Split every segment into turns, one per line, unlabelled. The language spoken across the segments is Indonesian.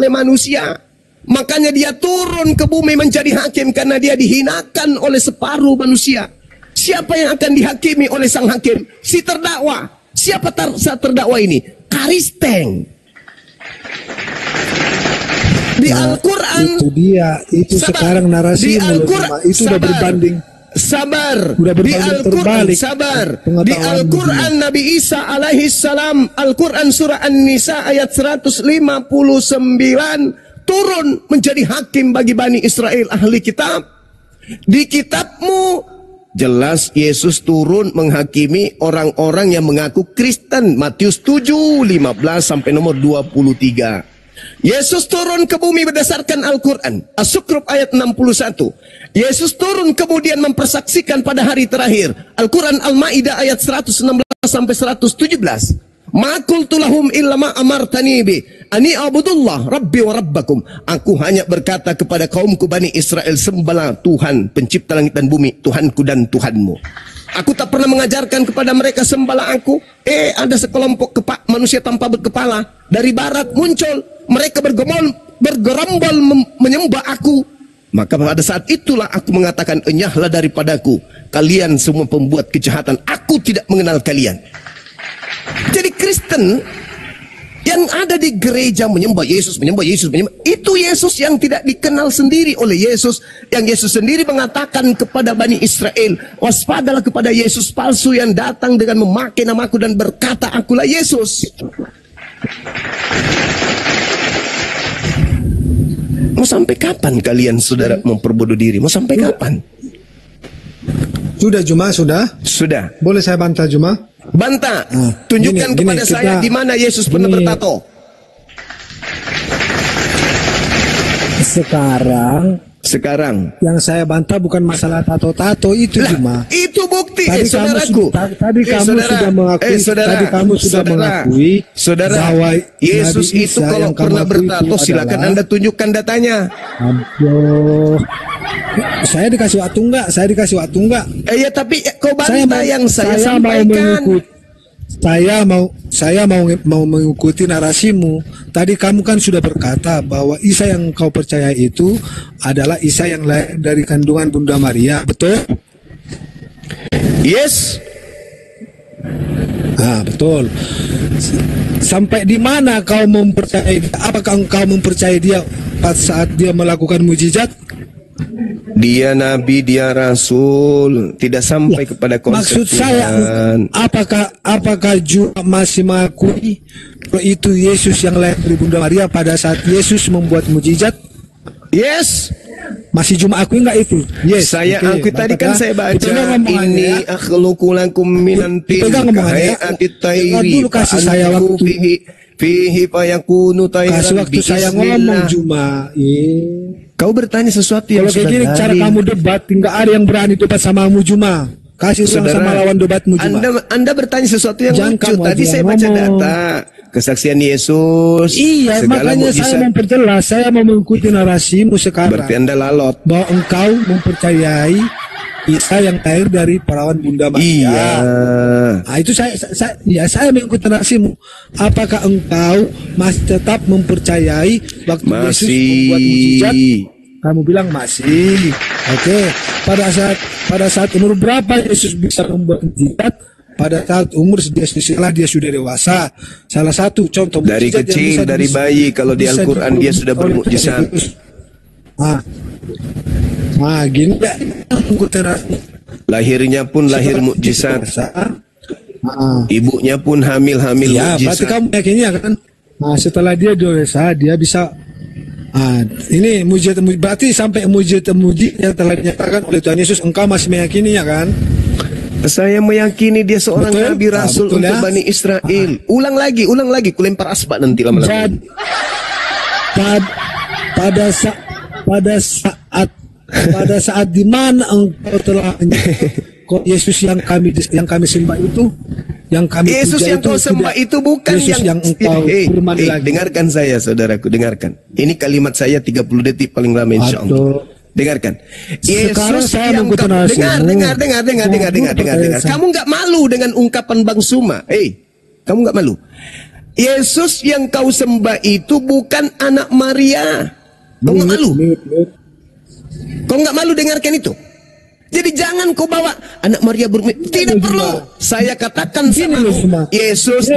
oleh manusia. Makanya dia turun ke bumi menjadi hakim karena dia dihinakan oleh separuh manusia. Siapa yang akan dihakimi oleh sang hakim? Si terdakwa. Siapa terdakwa ini? Karisteng. Di Al-Quran
itu dia, itu sabar. Sekarang narasi itu sudah berbanding.
Sabar.
Di Al-Quran
sabar. Di Al-Quran Nabi Isa alaihi salam, Al-Quran surah An-Nisa ayat 159 turun menjadi hakim bagi Bani Israel ahli kitab. Di kitabmu jelas Yesus turun menghakimi orang-orang yang mengaku Kristen. Matius 7:15 sampai nomor 23. Yesus turun ke bumi berdasarkan Al-Quran. As-Sukrub ayat 61. Yesus turun kemudian mempersaksikan pada hari terakhir. Al-Quran Al-Ma'idah ayat 116 sampai 117. Ma qultu lahum illa ma amartani bi ani abudullah rabbi wa rabbakum. Aku hanya berkata kepada kaumku Bani Israel, sembahlah Tuhan pencipta langit dan bumi, Tuhanku dan Tuhanmu. Aku tak pernah mengajarkan kepada mereka sembahlah aku. Ada sekelompok manusia tanpa berkepala dari barat muncul. Mereka bergerombol menyembah aku. Maka pada saat itulah aku mengatakan, enyahlah daripadaku kalian semua pembuat kejahatan. Aku tidak mengenal kalian. Jadi Kristen yang ada di gereja menyembah Yesus, itu Yesus yang tidak dikenal sendiri oleh Yesus. Yang Yesus sendiri mengatakan kepada Bani Israel, waspadalah kepada Yesus palsu yang datang dengan memakai namaku dan berkata, akulah Yesus. Mau sampai kapan kalian saudara memperbodoh diri? Mau sampai kapan?
Sudah Juma, sudah. Boleh saya bantah Juma?
Bantah. Tunjukkan kepada saya di mana Yesus pernah bertato. Sekarang yang saya bantah bukan masalah tato-tato itu Juma. Itu bukti. Saudaraku.
Tadi kamu sudah mengakui bahwa
Yesus itu kalau pernah bertato silakan Anda tunjukkan datanya.
Aduh. Saya dikasih waktu enggak?
Ya tapi kau bantah yang saya sampaikan.
Saya mau mengikuti narasimu. Tadi kamu kan sudah berkata bahwa Isa yang kau percaya itu adalah Isa yang lahir dari kandungan Bunda Maria, betul?
Yes.
Betul. Sampai di mana kau mempercayai? Apakah engkau mempercayai dia pada saat dia melakukan mujizat?
Dia nabi, dia rasul, tidak sampai kepada konsep.
Maksud saya, apakah juga masih mengakui itu Yesus yang lahir dari Bunda Maria pada saat Yesus membuat mujizat?
Yes.
Masih cuma akui enggak itu? Yes.
Saya akui tadi kan saya baca ini akhluqu lakum minan tin kahayati tayri.
Dulu kasih saya waktu.
Fihi fayakunu tayran.
Kasih waktu saya ngomong Juma.
Kau bertanya sesuatu yang
kalau kayak gini cara kamu debat, nggak ada yang berani debat samamu Juma. Kasih sama lawan debatmu Juma.
Anda bertanya sesuatu yang lucu. Tadi saya baca data kesaksian Yesus.
Iya, makanya saya memperjelas, saya mau mengikuti narasimu sekarang.
Berarti Anda lalot.
Bahwa engkau mempercayai Isa yang lahir dari perawan Bunda Maria.
Iya.
Nah, itu saya mengikuti narasimu. Apakah engkau masih tetap mempercayai waktu Yesus membuat mujizat? Kamu bilang masih. Oke. Pada saat umur berapa Yesus bisa membuat mujizat? Pada saat umur setelah dia sudah dewasa. Salah satu contoh
dari kecil, dari bayi. Kalau di Al-Quran dia sudah bermujizat.
Gini ya.
Lahirnya pun lahir mukjizat. Ibunya pun hamil
ya,
mukjizat.
Berarti kamu yakinnya kan? Setelah dia dewasa dia bisa. Ini mujizat, berarti sampai mujizat yang telah dinyatakan oleh Tuhan Yesus, engkau masih meyakininya kan?
Saya meyakini dia seorang nabi rasul untuk Bani Israel. Ulang lagi, kulempar asbak nanti lama-lama.
Pada saat di mana engkau telah Yesus yang kami sembah itu, yang kami
Yesus yang kau sembah itu bukan
Yesus yang engkau firman lagi.
Dengarkan saya saudaraku, dengarkan. Ini kalimat saya 30 detik paling lama insyaallah. Dengarkan. Yesus yang dengar. Kamu nggak malu dengan ungkapan Bang Suma? Kamu nggak malu? Yesus yang kau sembah itu bukan anak Maria. Kau nggak malu? Kau nggak malu dengarkan itu? Jadi jangan kau bawa anak Maria tidak perlu. Saya katakan sama Yesus,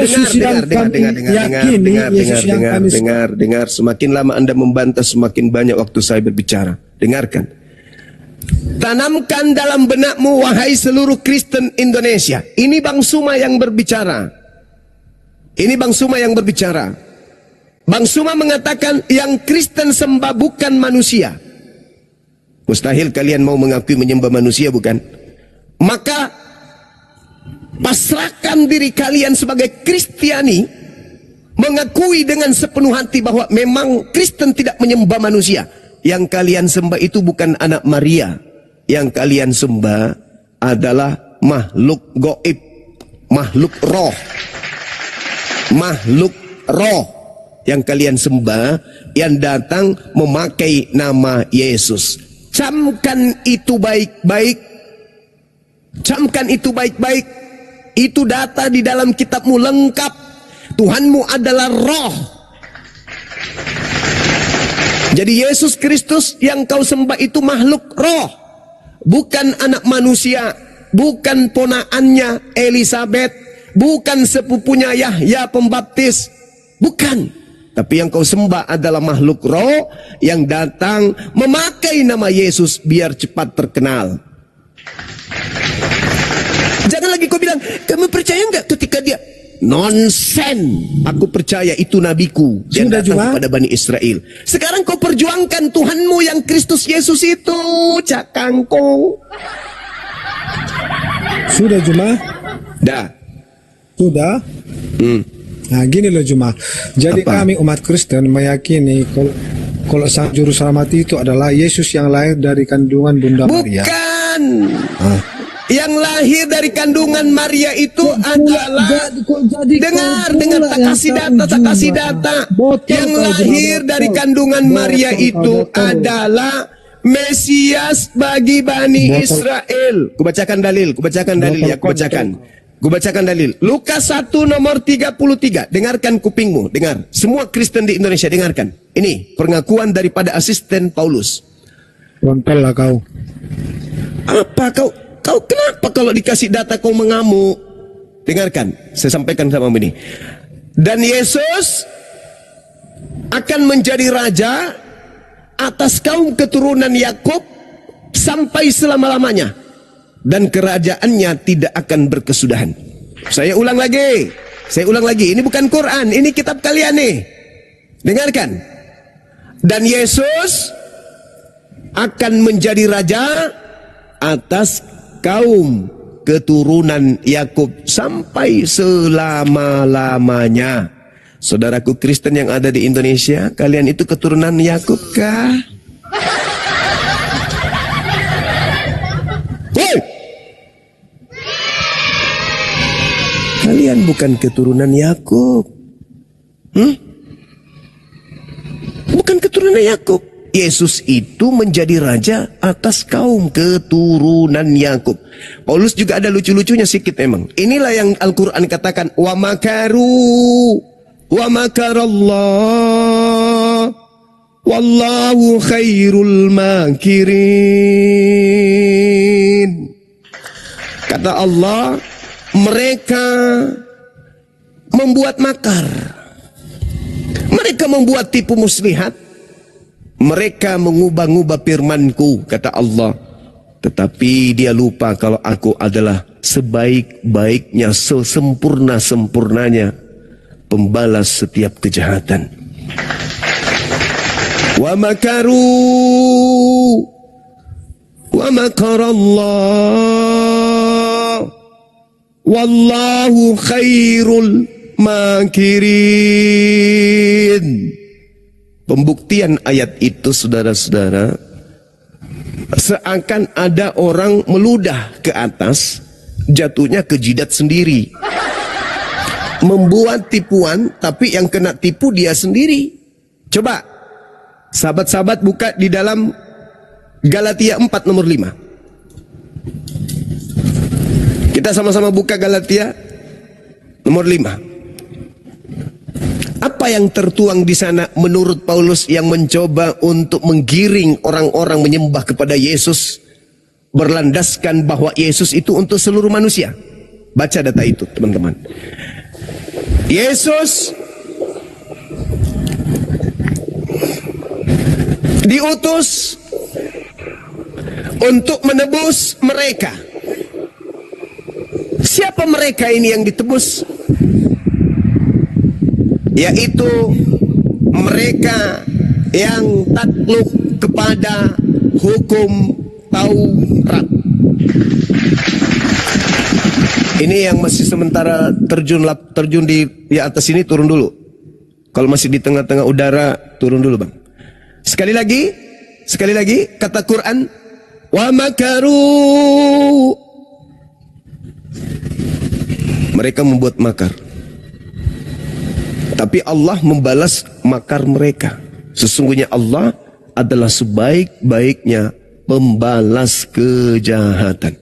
dengar. Semakin lama Anda membantah, semakin banyak waktu saya berbicara. Dengarkan. Tanamkan dalam benakmu, wahai seluruh Kristen Indonesia. Ini Bang Suma yang berbicara. Bang Suma mengatakan yang Kristen sembah bukan manusia. Mustahil kalian mau mengakui menyembah manusia, bukan? Maka pasrahkan diri kalian sebagai Kristiani, mengakui dengan sepenuh hati bahwa memang Kristen tidak menyembah manusia. Yang kalian sembah itu bukan anak Maria. Yang kalian sembah adalah makhluk gaib, makhluk roh. Makhluk roh yang kalian sembah, yang datang memakai nama Yesus. Camkan itu baik-baik. Camkan itu baik-baik. Itu data di dalam kitabmu lengkap. Tuhanmu adalah roh. Jadi Yesus Kristus yang kau sembah itu makhluk roh. Bukan anak manusia. Bukan ponaannya Elizabeth. Bukan sepupunya Yahya Pembaptis. Bukan. Tapi yang kau sembah adalah makhluk roh yang datang memakai nama Yesus biar cepat terkenal. Jangan lagi kau bilang, kamu percaya enggak ketika dia? Nonsen. Aku percaya itu nabiku yang datang kepada Bani Israel. Sekarang kau perjuangkan Tuhanmu yang Kristus Yesus itu. Cakangkong.
Sudah Juma?
Dah.
Sudah? Nah gini loh Juma. Jadi kami umat Kristen meyakini kalau sang juru selamat itu adalah Yesus yang lahir dari kandungan Bunda Maria.
Bukan. Yang lahir dari kandungan Maria itu adalah dengar tak kasih data. Yang lahir dari kandungan Maria itu adalah Mesias bagi Bani Israel. Kubacakan dalil ya, Kubacakan dalil. Lukas 1 nomor 33. Dengarkan kupingmu, dengar. Semua Kristen di Indonesia dengarkan. Ini pengakuan daripada asisten Paulus.
Kontol lah kau.
Apa kau kenapa kalau dikasih data kau mengamuk? Dengarkan, saya sampaikan sama ini. Dan Yesus akan menjadi raja atas kaum keturunan Yakub sampai selama-lamanya. Dan kerajaannya tidak akan berkesudahan. Saya ulang lagi. Ini bukan Quran, ini kitab kalian nih. Dengarkan. Dan Yesus akan menjadi raja atas kaum keturunan Yakub sampai selama-lamanya. Saudaraku Kristen yang ada di Indonesia, kalian itu keturunan Yakub kah? Kalian bukan keturunan Yakub. Bukan keturunan Yakub. Yesus itu menjadi raja atas kaum keturunan Yakub. Paulus juga ada lucu-lucunya sedikit memang. Inilah yang Al-Quran katakan, wa makaru wa makarallah wallahu khairul makirin. Kata Allah, mereka membuat makar. Mereka membuat tipu muslihat. Mereka mengubah-ubah firmanku, kata Allah. Tetapi dia lupa kalau aku adalah sebaik-baiknya, sesempurna-sempurnanya pembalas setiap kejahatan. Wa makaru wa makarallah wallahu khairul makirin. Pembuktian ayat itu, saudara-saudara, seakan ada orang meludah ke atas, jatuhnya ke jidat sendiri. Membuat tipuan, tapi yang kena tipu dia sendiri. Coba, sahabat-sahabat buka di dalam Galatia 4 nomor 5. Kita sama-sama buka Galatia nomor 5. Apa yang tertuang di sana menurut Paulus yang mencoba untuk menggiring orang-orang menyembah kepada Yesus, berlandaskan bahwa Yesus itu untuk seluruh manusia? Baca data itu, teman-teman. Yesus diutus untuk menebus mereka. Siapa mereka ini yang ditebus? Yaitu mereka yang takluk kepada hukum Taurat. Ini yang masih sementara terjun di atas ini, turun dulu. Kalau masih di tengah-tengah udara, turun dulu, Bang. Sekali lagi kata Quran, wa makaru. Mereka membuat makar. Tapi Allah membalas makar mereka. Sesungguhnya Allah adalah sebaik-baiknya pembalas kejahatan.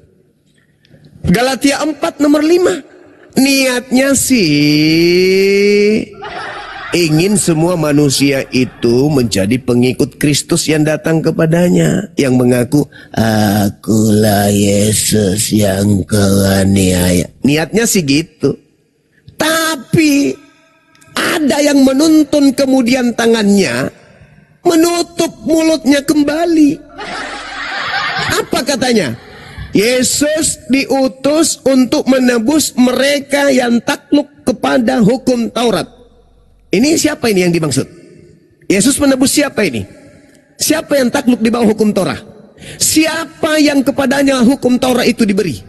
Galatia 4 nomor 5. Niatnya sih ingin semua manusia itu menjadi pengikut Kristus yang datang kepadanya, yang mengaku, akulah Yesus yang kau aniaya. Niatnya sih gitu. Tapi ada yang menuntun kemudian tangannya, menutup mulutnya kembali. Apa katanya? Yesus diutus untuk menebus mereka yang takluk kepada hukum Taurat. Ini siapa ini yang dimaksud? Yesus menebus siapa ini? Siapa yang takluk di bawah hukum Torah? Siapa yang kepadanya hukum Taurat itu diberi?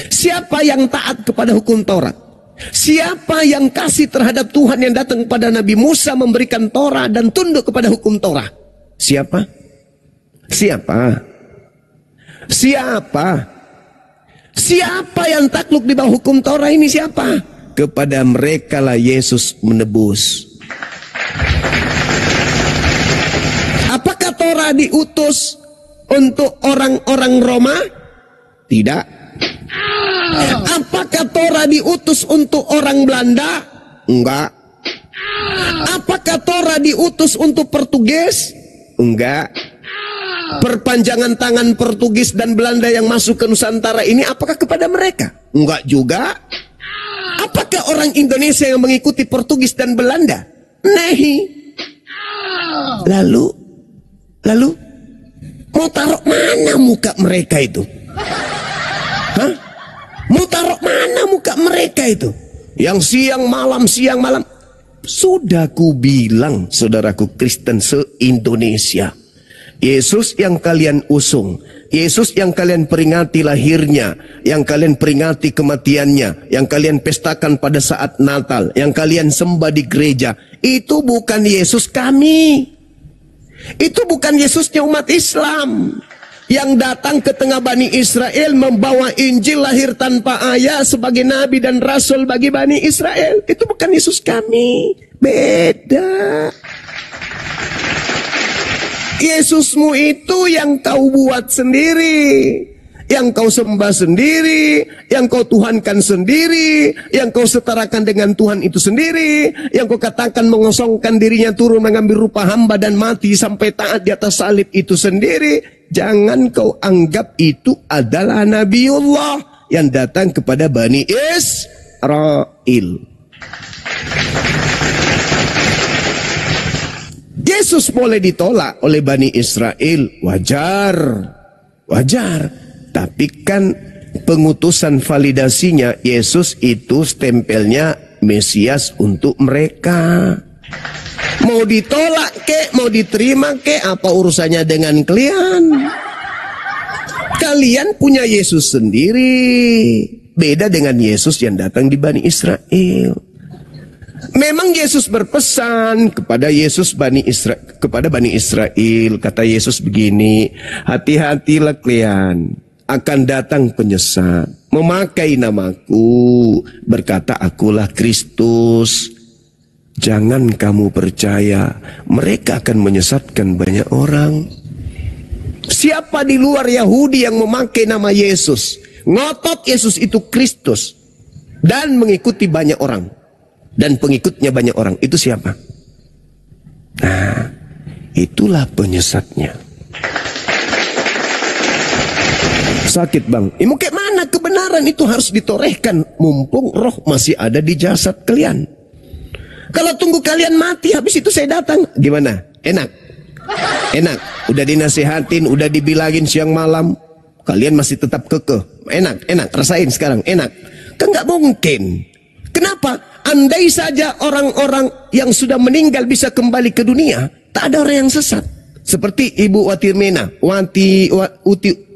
Siapa yang taat kepada hukum Taurat? Siapa yang kasih terhadap Tuhan yang datang kepada Nabi Musa memberikan Torah dan tunduk kepada hukum Torah? Siapa? Siapa yang takluk di bawah hukum Torah ini siapa? Kepada mereka lah Yesus menebus. Apakah Torah diutus untuk orang-orang Roma? Tidak. Apakah Torah diutus untuk orang Belanda? Enggak. Apakah Torah diutus untuk Portugis? Enggak. Perpanjangan tangan Portugis dan Belanda yang masuk ke Nusantara ini apakah kepada mereka? Enggak juga. Apakah orang Indonesia yang mengikuti Portugis dan Belanda? Nahi. Lalu mau taruh mana muka mereka itu? Hah? Mau taruh mana muka mereka itu? Yang siang malam. Sudah ku bilang, saudaraku Kristen se-Indonesia, Yesus yang kalian usung, Yesus yang kalian peringati lahirnya, yang kalian peringati kematiannya, yang kalian pestakan pada saat Natal, yang kalian sembah di gereja, itu bukan Yesus kami. Itu bukan Yesusnya umat Islam yang datang ke tengah Bani Israel membawa Injil lahir tanpa ayah sebagai nabi dan rasul bagi Bani Israel. Itu bukan Yesus kami. Beda. Yesusmu itu yang kau buat sendiri, yang kau sembah sendiri, yang kau tuhankan sendiri, yang kau setarakan dengan Tuhan itu sendiri, yang kau katakan mengosongkan dirinya turun mengambil rupa hamba dan mati sampai taat di atas salib itu sendiri. Jangan kau anggap itu adalah Nabiullah yang datang kepada Bani Israel. Yesus boleh ditolak oleh Bani Israel, wajar. Tapi kan pengutusan validasinya, Yesus itu stempelnya Mesias untuk mereka. Mau ditolak kek, mau diterima kek, apa urusannya dengan kalian? Kalian punya Yesus sendiri, beda dengan Yesus yang datang di Bani Israel. Memang Yesus berpesan kepada Bani Israel, kata Yesus begini, hati-hatilah kalian, akan datang penyesat, memakai namaku, berkata akulah Kristus. Jangan kamu percaya, mereka akan menyesatkan banyak orang. Siapa di luar Yahudi yang memakai nama Yesus, ngotot Yesus itu Kristus, dan mengikuti banyak orang, dan pengikutnya banyak orang. Itu siapa? Nah, itulah penyesatnya. Sakit bang. Mau kayak mana kebenaran itu harus ditorehkan mumpung roh masih ada di jasad kalian. Kalau tunggu kalian mati habis itu saya datang, gimana? Enak? Enak? Udah dinasehatin, udah dibilangin siang malam, kalian masih tetap kekeh. Enak? Enak? Rasain sekarang, enak? Kan nggak mungkin. Kenapa? Andai saja orang-orang yang sudah meninggal bisa kembali ke dunia, tak ada orang yang sesat. Seperti Ibu Watimena,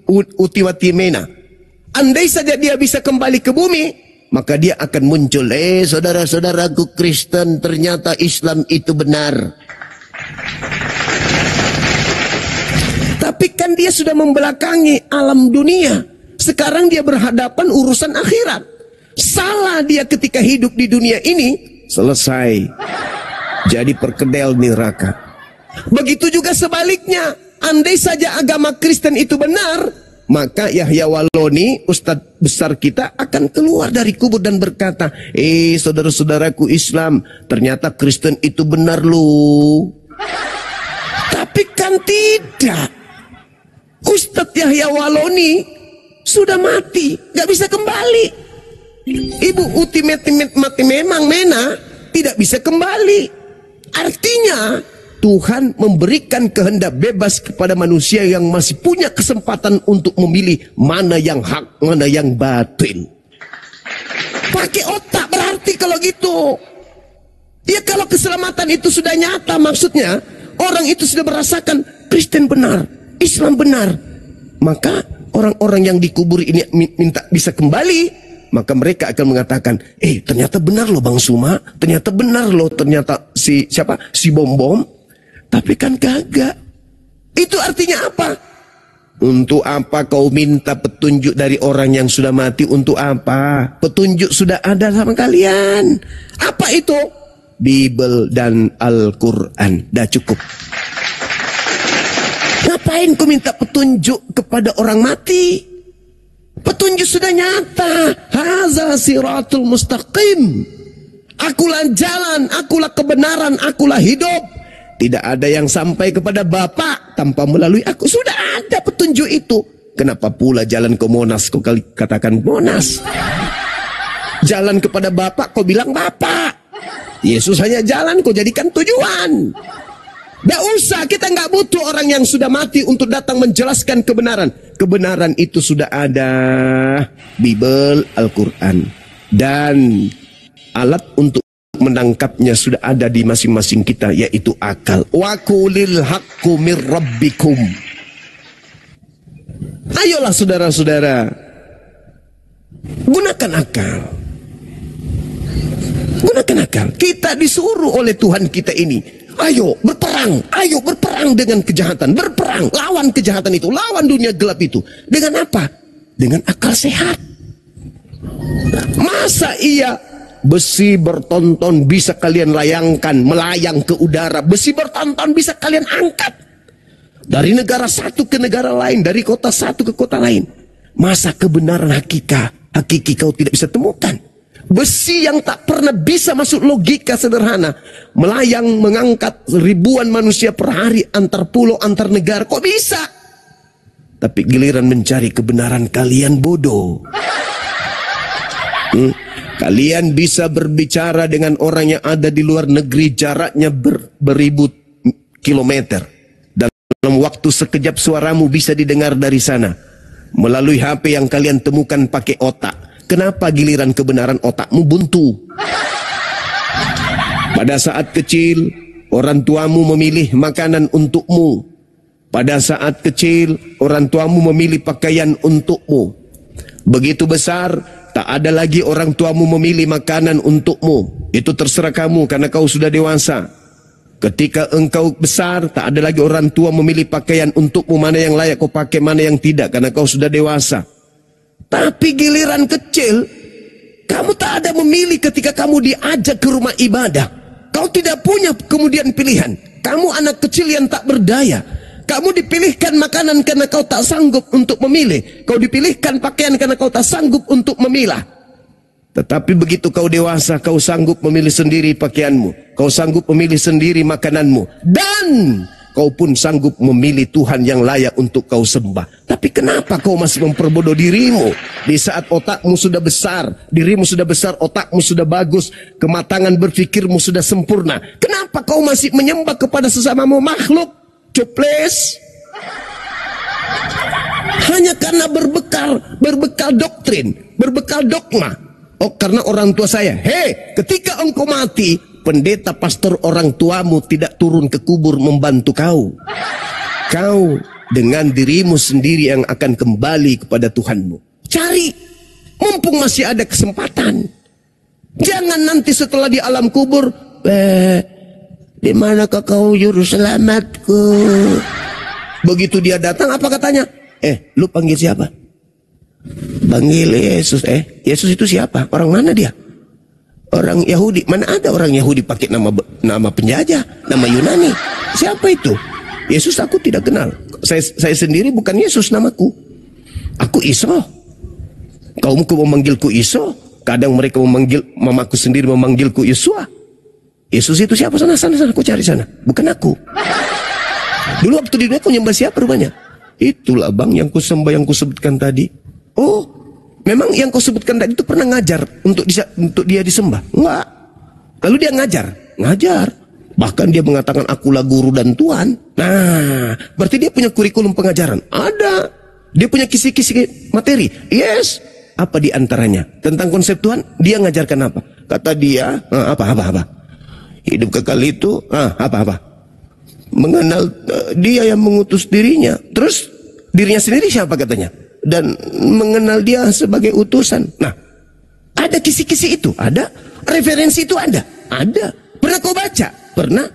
Uti Watimena. Andai saja dia bisa kembali ke bumi, maka dia akan muncul. Saudara-saudaraku Kristen, ternyata Islam itu benar. Tapi kan dia sudah membelakangi alam dunia. Sekarang dia berhadapan urusan akhirat. Salah dia ketika hidup di dunia ini, selesai. Jadi perkedel neraka. Begitu juga sebaliknya. Andai saja agama Kristen itu benar, maka Yahya Waloni, ustadz besar kita, akan keluar dari kubur dan berkata, saudara-saudaraku Islam, ternyata Kristen itu benar loh. Tapi kan tidak. Ustadz Yahya Waloni sudah mati, gak bisa kembali. Ibu Uti mati memang Mena tidak bisa kembali. Artinya Tuhan memberikan kehendak bebas kepada manusia yang masih punya kesempatan untuk memilih mana yang hak, mana yang batil. Pakai otak berarti kalau gitu. Ya kalau keselamatan itu sudah nyata, maksudnya orang itu sudah merasakan Kristen benar, Islam benar, maka orang-orang yang dikubur ini minta bisa kembali, maka mereka akan mengatakan, ternyata benar loh Bang Suma, ternyata benar loh, ternyata si Bom-Bom. Tapi kan kagak. Itu artinya apa? Untuk apa kau minta petunjuk dari orang yang sudah mati? Untuk apa? Petunjuk sudah ada sama kalian. Apa itu? Bible dan Al-Quran. Dah cukup. Ngapain kau minta petunjuk kepada orang mati? Petunjuk sudah nyata. Haza siratul mustaqim. Akulah jalan, akulah kebenaran, akulah hidup. Tidak ada yang sampai kepada Bapak tanpa melalui aku. Sudah ada petunjuk itu. Kenapa pula jalan ke Monas kau katakan Monas? Jalan kepada Bapak kau bilang Bapak. Yesus hanya jalan kau jadikan tujuan. Tidak usah, kita nggak butuh orang yang sudah mati untuk datang menjelaskan kebenaran. Kebenaran itu sudah ada. Bible, Al-Quran. Dan alat untuk menangkapnya sudah ada di masing-masing kita, yaitu akal. Wa qulil haqqu mir rabbikum. Ayolah saudara-saudara, gunakan akal. Gunakan akal. Kita disuruh oleh Tuhan kita ini, ayo berperang dengan kejahatan, berperang, lawan kejahatan itu, lawan dunia gelap itu. Dengan apa? Dengan akal sehat. Masa iya besi bertonton bisa kalian layangkan, melayang ke udara. Besi bertonton bisa kalian angkat dari negara satu ke negara lain, dari kota satu ke kota lain. Masa kebenaran hakiki kau tidak bisa temukan? Besi yang tak pernah bisa masuk logika sederhana, melayang mengangkat ribuan manusia per hari antar pulau, antar negara, kok bisa? Tapi giliran mencari kebenaran kalian bodoh. Kalian bisa berbicara dengan orang yang ada di luar negeri, jaraknya beribu kilometer. Dalam waktu sekejap suaramu bisa didengar dari sana. Melalui HP yang kalian temukan pakai otak. Kenapa giliran kebenaran otakmu buntu? Pada saat kecil, orang tuamu memilih makanan untukmu. Pada saat kecil, orang tuamu memilih pakaian untukmu. Begitu besar, tak ada lagi orang tuamu memilih makanan untukmu. Itu terserah kamu karena kau sudah dewasa. Ketika engkau besar, tak ada lagi orang tua memilih pakaian untukmu, mana yang layak kau pakai, mana yang tidak, karena kau sudah dewasa. Tapi giliran kecil, kamu tak ada memilih ketika kamu diajak ke rumah ibadah. Kau tidak punya kemudian pilihan. Kamu anak kecil yang tak berdaya. Kamu dipilihkan makanan karena kau tak sanggup untuk memilih. Kau dipilihkan pakaian karena kau tak sanggup untuk memilah. Tetapi begitu kau dewasa, kau sanggup memilih sendiri pakaianmu, kau sanggup memilih sendiri makananmu, dan kau pun sanggup memilih Tuhan yang layak untuk kau sembah. Tapi kenapa kau masih memperbodoh dirimu? Di saat otakmu sudah besar, dirimu sudah besar, otakmu sudah bagus, kematangan berpikirmu sudah sempurna. Kenapa kau masih menyembah kepada sesamamu makhluk? Cuples. Hanya karena berbekal doktrin, berbekal dogma. Oh, karena orang tua saya. Hei, ketika engkau mati, pendeta pastor orang tuamu tidak turun ke kubur membantu kau. Kau dengan dirimu sendiri yang akan kembali kepada Tuhanmu. Cari, mumpung masih ada kesempatan. Jangan nanti setelah di alam kubur, di manakah kau juru selamatku? Begitu dia datang, apa katanya? Lu panggil siapa? Panggil Yesus. Yesus itu siapa? Orang mana dia? Orang Yahudi. Mana ada orang Yahudi pakai nama penjajah, nama Yunani? Siapa itu? Yesus aku tidak kenal. Saya sendiri bukan Yesus namaku. Aku Iso. Kaumku memanggilku Iso. Kadang mereka memanggil mamaku sendiri memanggilku Yesua. Yesus itu siapa? Sana aku cari sana. Bukan aku. Dulu waktu di dunia kau nyembah siapa rupanya? Itulah bang yang kusembah, yang kusebutkan tadi. Oh, memang yang kau sebutkan tadi itu pernah ngajar untuk dia disembah? Enggak. Lalu dia ngajar. Bahkan dia mengatakan akulah guru dan Tuhan. Nah, berarti dia punya kurikulum pengajaran. Ada. Dia punya kisi-kisi materi. Yes. Apa di antaranya? Tentang konsep Tuhan, dia ngajarkan apa? Kata dia, apa? Hidup kekal itu, apa? Mengenal dia yang mengutus dirinya. Terus dirinya sendiri siapa katanya? Dan mengenal dia sebagai utusan. Nah, ada kisi-kisi itu, ada. Referensi itu ada. Pernah kau baca? Pernah.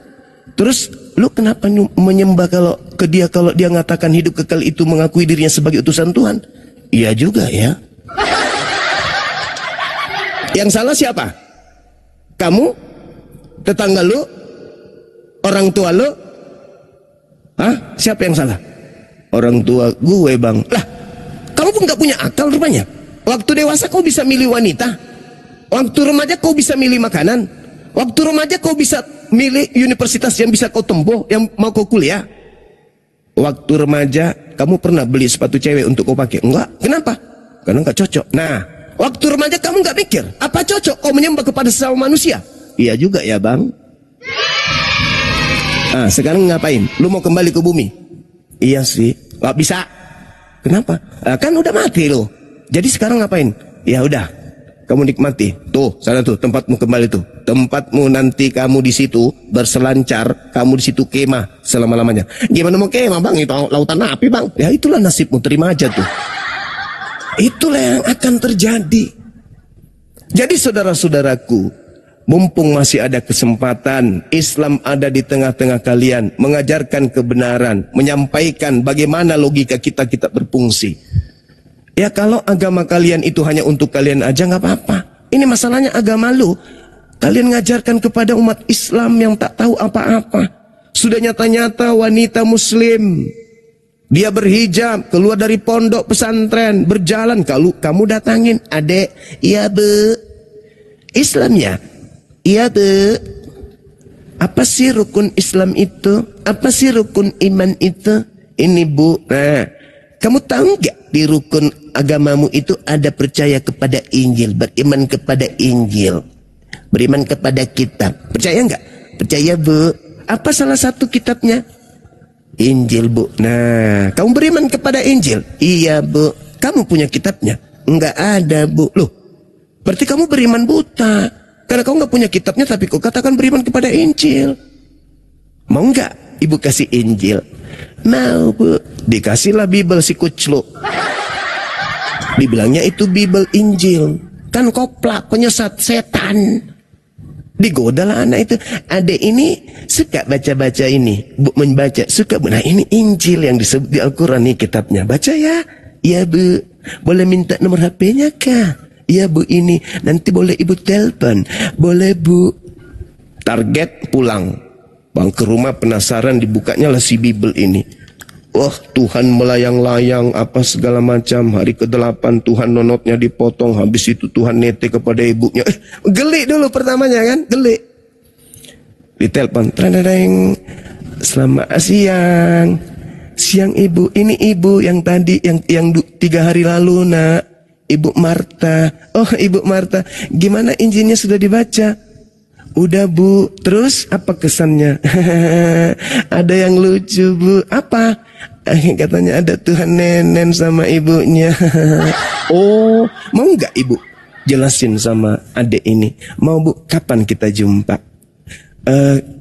Terus lu kenapa menyembah kalau dia mengatakan hidup kekal itu mengakui dirinya sebagai utusan Tuhan? Iya juga ya. Yang salah siapa? Kamu? Tetangga lu? Orang tua lu? Siapa yang salah? Orang tua gue bang. Lah, kamu pun gak punya akal rupanya. Waktu dewasa kau bisa milih wanita. Waktu remaja kau bisa milih makanan. Waktu remaja kau bisa milih universitas yang bisa kau tempuh, yang mau kau kuliah. Waktu remaja kamu pernah beli sepatu cewek untuk kau pakai? Enggak. Kenapa? Karena gak cocok. Nah, waktu remaja kamu gak mikir apa cocok kau menyembah kepada sesama manusia? Iya juga ya bang. Sekarang ngapain? Lu mau kembali ke bumi? Iya sih. Gak bisa. Kenapa? Kan udah mati lo. Jadi sekarang ngapain? Ya udah, kamu nikmati. Tuh, sana tuh tempatmu kembali tuh. Tempatmu nanti kamu di situ berselancar, kamu di situ kemah selama-lamanya. Gimana mau kemah bang? Itu lautan api bang. Ya itulah nasibmu, terima aja tuh. Itulah yang akan terjadi. Jadi saudara-saudaraku, mumpung masih ada kesempatan, Islam ada di tengah-tengah kalian, mengajarkan kebenaran, menyampaikan bagaimana logika kita berfungsi. Ya kalau agama kalian itu hanya untuk kalian aja nggak apa-apa. Ini masalahnya agama lu. Kalian ngajarkan kepada umat Islam yang tak tahu apa-apa. Sudah nyata-nyata wanita muslim, dia berhijab, keluar dari pondok pesantren, berjalan. Kalau kamu datangin, adek, iya bu, Islam ya? Iya bu. Apa sih rukun Islam itu? Apa sih rukun iman itu? Ini bu. Nah, kamu tahu nggak di rukun agamamu itu ada percaya kepada Injil, beriman kepada Injil, beriman kepada kitab. Percaya nggak? Percaya bu. Apa salah satu kitabnya? Injil bu. Nah, kamu beriman kepada Injil? Iya bu. Kamu punya kitabnya? Nggak ada bu. Loh, berarti kamu beriman buta. Karena kau nggak punya kitabnya, tapi kau katakan beriman kepada Injil. Mau nggak ibu kasih Injil? Mau bu. Dikasihlah Bible si kucluk. Dibilangnya itu Bible Injil. Kan koplak, penyesat, setan. Digodalah anak itu. Adek ini suka baca-baca ini, bu, membaca, suka. Nah ini Injil yang disebut di Al-Quran nih kitabnya. Baca ya. Iya bu. Boleh minta nomor HP-nya kah? Iya bu, ini nanti boleh ibu telepon. Boleh bu. Target pulang. Bang ke rumah penasaran, dibukanya lah si Bible ini. Wah, Tuhan melayang-layang apa segala macam. Hari ke-8 Tuhan nonotnya dipotong. Habis itu Tuhan nete kepada ibunya. Geli dulu pertamanya kan, geli. Ditelepon, "Tradadeng, selamat siang. Siang ibu, ini ibu yang tadi yang 3 hari lalu nak. Ibu Marta." "Oh, Ibu Marta, gimana Injilnya sudah dibaca?" "Udah Bu." "Terus apa kesannya?" "Ada yang lucu Bu." "Apa?" "Katanya ada Tuhan nenen sama ibunya." "Oh, mau nggak Ibu jelasin sama adik ini?" "Mau Bu." "Kapan kita jumpa?"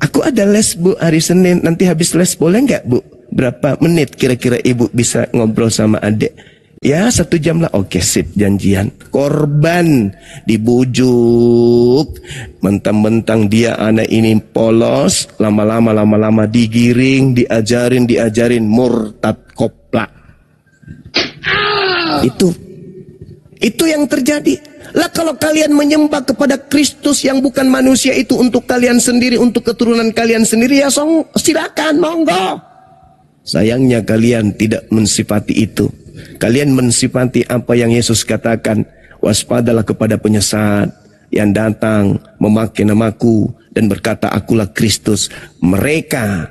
Aku ada les Bu hari Senin. Nanti habis les boleh nggak Bu? Berapa menit kira-kira Ibu bisa ngobrol sama adik?" "Ya 1 jam lah." "Oke sip, janjian." Korban dibujuk, mentang-mentang dia anak ini polos, lama-lama digiring, diajarin murtad koplak. Itu yang terjadi. Lah kalau kalian menyembah kepada Kristus yang bukan manusia itu untuk kalian sendiri, untuk keturunan kalian sendiri, ya silakan, monggo. Sayangnya kalian tidak mensifati itu. Kalian mensifati apa yang Yesus katakan, "Waspadalah kepada penyesat yang datang memakai namaku dan berkata akulah Kristus. Mereka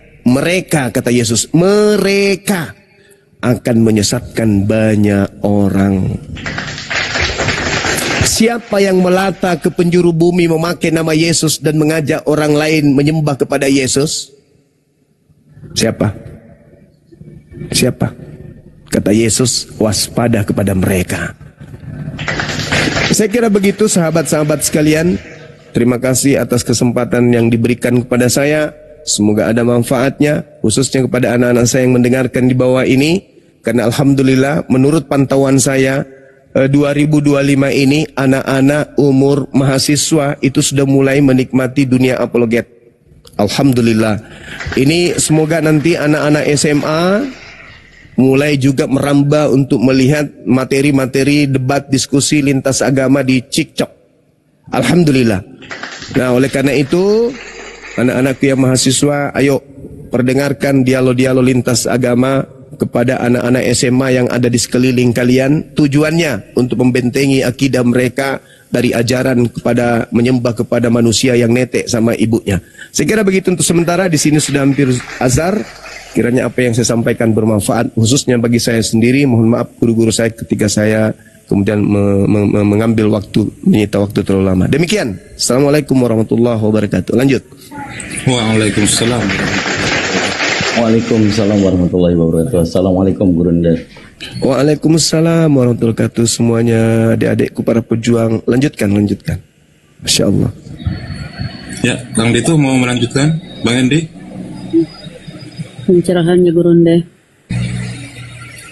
kata Yesus, mereka akan menyesatkan banyak orang." Siapa yang melata ke penjuru bumi memakai nama Yesus dan mengajak orang lain menyembah kepada Yesus? Siapa? Kata Yesus, waspada kepada mereka. Saya kira begitu sahabat-sahabat sekalian. Terima kasih atas kesempatan yang diberikan kepada saya. Semoga ada manfaatnya, khususnya kepada anak-anak saya yang mendengarkan di bawah ini. Karena alhamdulillah menurut pantauan saya 2025 ini anak-anak umur mahasiswa itu sudah mulai menikmati dunia apologet. Alhamdulillah. Ini semoga nanti anak-anak SMA mulai juga merambah untuk melihat materi-materi debat diskusi lintas agama di TikTok. Alhamdulillah. Nah, oleh karena itu anak-anakku yang mahasiswa, ayo perdengarkan dialog-dialog lintas agama kepada anak-anak SMA yang ada di sekeliling kalian. Tujuannya untuk membentengi akidah mereka dari ajaran kepada menyembah kepada manusia yang netek sama ibunya. Saya kira begitu untuk sementara. Di sini sudah hampir azhar. Kiranya apa yang saya sampaikan bermanfaat khususnya bagi saya sendiri. Mohon maaf guru-guru saya ketika saya kemudian mengambil waktu, menyita waktu terlalu lama. Demikian. Assalamualaikum warahmatullahi wabarakatuh. Lanjut.
Waalaikumsalam.
Waalaikumsalam warahmatullahi wabarakatuh. Assalamualaikum Gurunda.
Waalaikumsalam warahmatullahi wabarakatuh semuanya, adik-adikku para pejuang. Lanjutkan. Masya Allah.
Ya, Bang Dito mau melanjutkan? Bang Endi?
Pencerahannya Gurunda.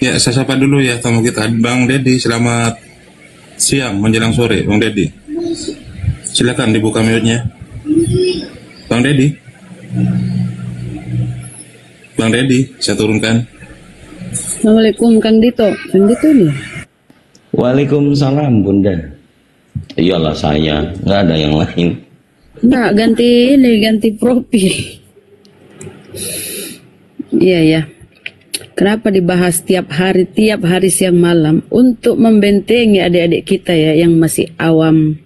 Ya, saya sapa dulu ya tamu kita, Bang Dedi. Selamat siang menjelang sore, Bang Dedi. Silakan dibuka mute-nya. Bang Dedi. Bang Dedi, saya turunkan.
Assalamualaikum Kang Dito. Kang Dito nih.
Waalaikumsalam Bunda. Iyalah saya, nggak ada yang lain.
Nggak, ganti profil. Iya ya. Kenapa dibahas tiap hari siang malam untuk membentengi adik-adik kita ya yang masih awam,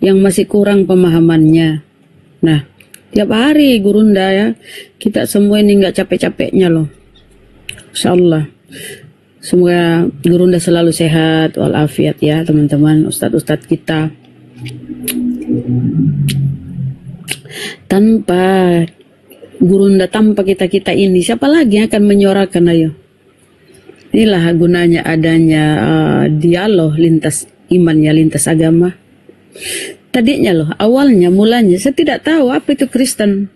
yang masih kurang pemahamannya. Nah, tiap hari Gurunda ya, kita semua ini nggak capek-capeknya loh. Insyaallah. Semoga Gurunda selalu sehat walafiat ya teman-teman, ustadz-ustadz kita. Tanpa Gurunda, tanpa kita ini, siapa lagi yang akan menyuarakan? Ayo. Inilah gunanya adanya dialog lintas iman ya, lintas agama. Tadinya loh, awalnya, mulanya, saya tidak tahu apa itu Kristen.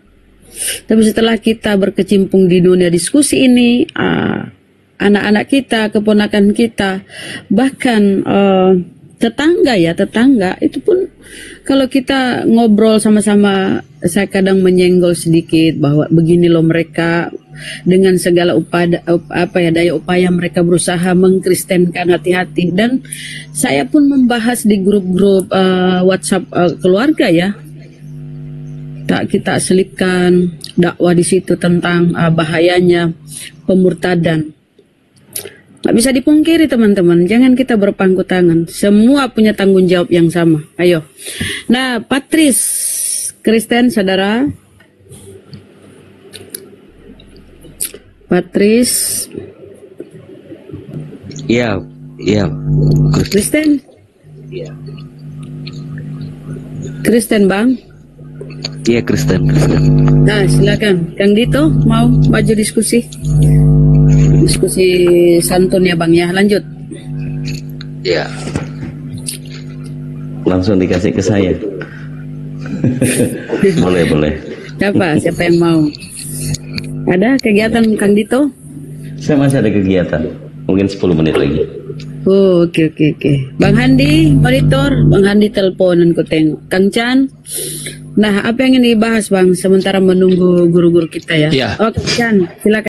Tapi setelah kita berkecimpung di dunia diskusi ini, anak-anak kita, keponakan kita, bahkan tetangga itu pun kalau kita ngobrol sama-sama, saya kadang menyenggol sedikit bahwa begini loh mereka dengan segala daya upaya mereka berusaha mengkristenkan hati-hati. Dan saya pun membahas di grup-grup WhatsApp keluarga ya. Kita selipkan dakwah di situ tentang bahayanya pemurtadan. Nggak bisa dipungkiri teman-teman, jangan kita berpangku tangan. Semua punya tanggung jawab yang sama. Ayo. Nah, Patris Kristen, saudara. Patris.
Iya, iya.
Kristen.
Iya.
Kristen, Bang.
Iya, Kristen.
Nah, silakan. Kang Dito mau maju diskusi. Diskusi santun ya Bang ya, lanjut.
Iya. Langsung dikasih ke saya. Boleh.
Siapa yang mau? Ada kegiatan Kang Dito?
Saya masih ada kegiatan. Mungkin 10 menit lagi.
Oh, oke. Bang Handi monitor, Bang Handi teleponan ku tengok. Kang Chan. Nah, apa yang ingin dibahas Bang sementara menunggu guru-guru kita ya?
Iya.
Oke, Chan, silakan.